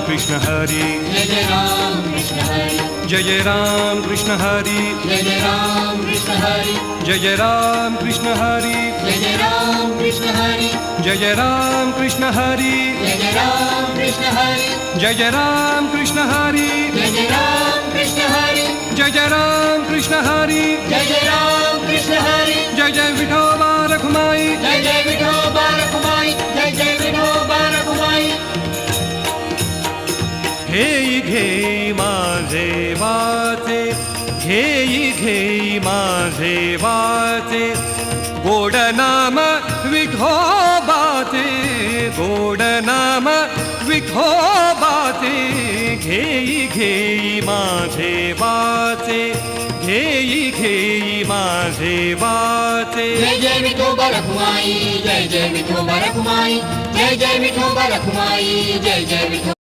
कृष्ण हरी, जय जय राम कृष्ण हरि, जय जय राम कृष्ण हरी, जय जय राम कृष्ण हरि, जय जय राम कृष्ण हरी, जय जय राम कृष्ण हरि, जय जय राम कृष्ण हरी, जय जय राम कृष्ण हरि, जय जय राम कृष्ण हरी, जय जय राम कृष्ण हरि, जय जय राम कृष्ण हरी, जय जय राम कृष्ण हरि, जय जय विठोबा रखुमाई, जय जय विठोबा रखुमाई, जय जय विठोबा रखुमाई. घेई घेई माझे वाचे, घेई घेई माझे वाचे, गोड नाम विठोबाचे, गोड नाम विठोबाचे. घेई घेई माझे वाचे, घेई घेई माझे वाचे. जय जय विठोबा रखुमाई, जय जय विठोबा रखुमाई, जय जय विठोबा रखुमाई, जय जय विठोबा